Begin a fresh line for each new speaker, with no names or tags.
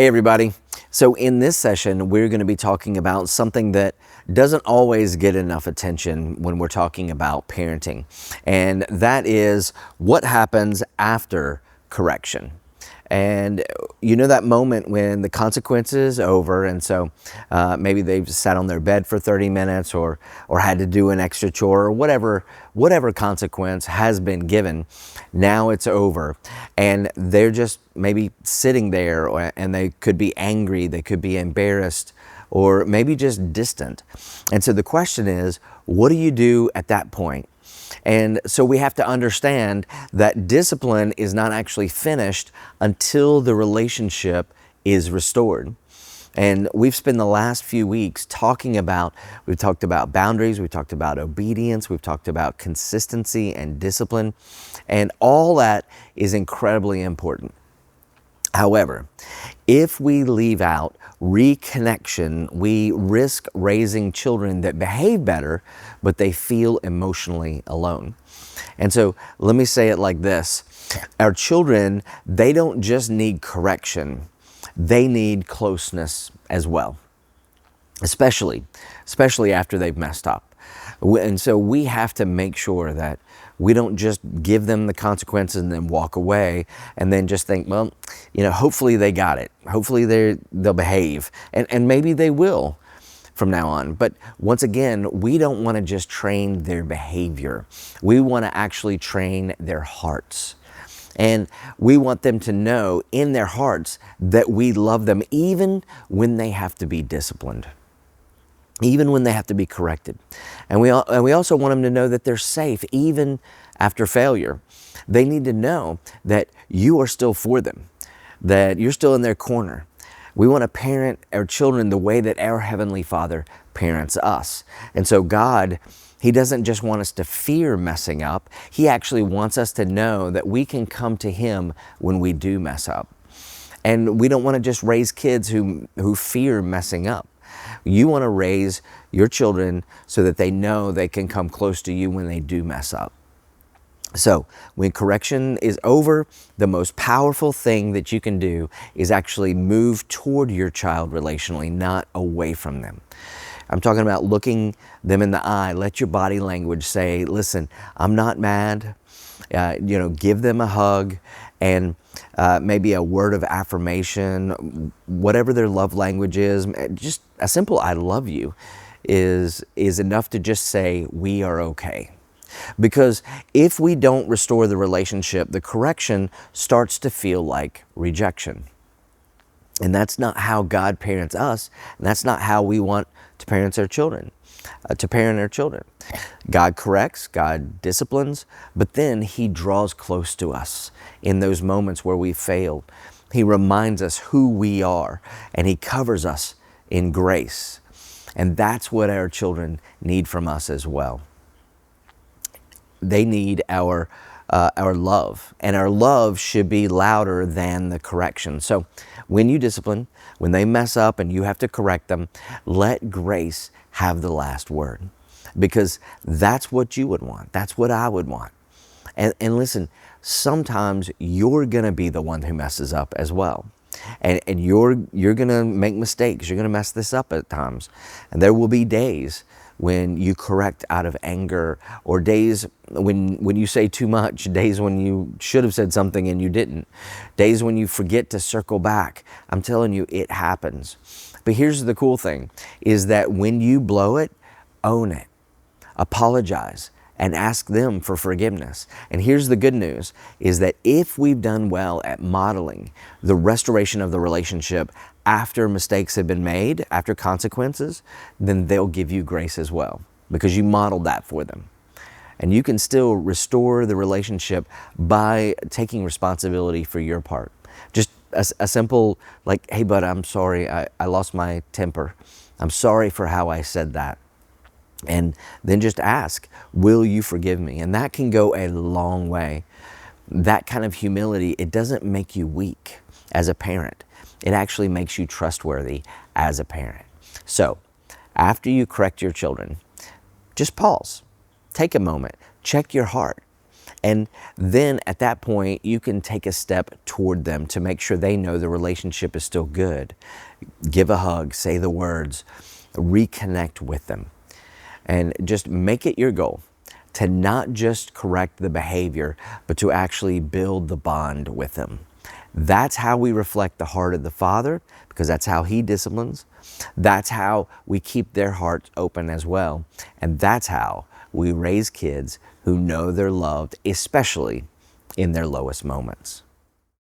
Hey everybody. So in this session, we're going to be talking about something that doesn't always get enough attention when we're talking about parenting. And that is what happens after correction. And you know that moment when the consequence is over, and so maybe they've sat on their bed for 30 minutes or had to do an extra chore or whatever consequence has been given. Now it's over, and they're just maybe sitting there, and they could be angry, they could be embarrassed, or maybe just distant. And so the question is, what do you do at that point? And so we have to understand that discipline is not actually finished until the relationship is restored. And we've spent the last few weeks we've talked about boundaries, we've talked about obedience, we've talked about consistency and discipline, and all that is incredibly important. However, if we leave out reconnection, we risk raising children that behave better, but they feel emotionally alone. And so let me say it like this. Our children, they don't just need correction, they need closeness as well, especially after they've messed up. And so we have to make sure that we don't just give them the consequences and then walk away and then just think, well, hopefully they got it. Hopefully they'll behave. And maybe they will from now on. But once again, we don't want to just train their behavior. We want to actually train their hearts. And we want them to know in their hearts that we love them even when they have to be disciplined, even when they have to be corrected. And we also want them to know that they're safe even after failure. They need to know that you are still for them, that you're still in their corner. We want to parent our children the way that our Heavenly Father parents us. And so God, He doesn't just want us to fear messing up. He actually wants us to know that we can come to Him when we do mess up. And we don't want to just raise kids who fear messing up. You want to raise your children so that they know they can come close to you when they do mess up. So when correction is over, the most powerful thing that you can do is actually move toward your child relationally, not away from them. I'm talking about looking them in the eye. Let your body language say, listen, I'm not mad. Give them a hug and maybe a word of affirmation, whatever their love language is. Just a simple I love you is enough to just say we are okay. Because if we don't restore the relationship, the correction starts to feel like rejection. And that's not how God parents us, and that's not how we want to parent our children. God corrects, God disciplines, but then He draws close to us in those moments where we failed. He reminds us who we are, and He covers us in grace. And that's what our children need from us as well. They need our love, and our love should be louder than the correction. So when you discipline, when they mess up and you have to correct them, let grace have the last word, because that's what you would want. That's what I would want. And listen, sometimes you're going to be the one who messes up as well. And you're going to make mistakes. You're going to mess this up at times. And there will be days when you correct out of anger, or days when you say too much, days when you should have said something and you didn't, days when you forget to circle back. I'm telling you, it happens. But here's the cool thing, is that when you blow it, own it, apologize, and ask them for forgiveness. And here's the good news, is that if we've done well at modeling the restoration of the relationship after mistakes have been made, after consequences, then they'll give you grace as well, because you modeled that for them. And you can still restore the relationship by taking responsibility for your part. Just a simple, like, hey bud, I'm sorry, I lost my temper. I'm sorry for how I said that. And then just ask, will you forgive me? And that can go a long way. That kind of humility, it doesn't make you weak as a parent. It actually makes you trustworthy as a parent. So after you correct your children, just pause, take a moment, check your heart, And then at that point, you can take a step toward them to make sure they know the relationship is still good. Give a hug, say the words, reconnect with them. And just make it your goal to not just correct the behavior, but to actually build the bond with them. That's how we reflect the heart of the Father, because that's how He disciplines. That's how we keep their hearts open as well. And that's how we raise kids who know they're loved, especially in their lowest moments.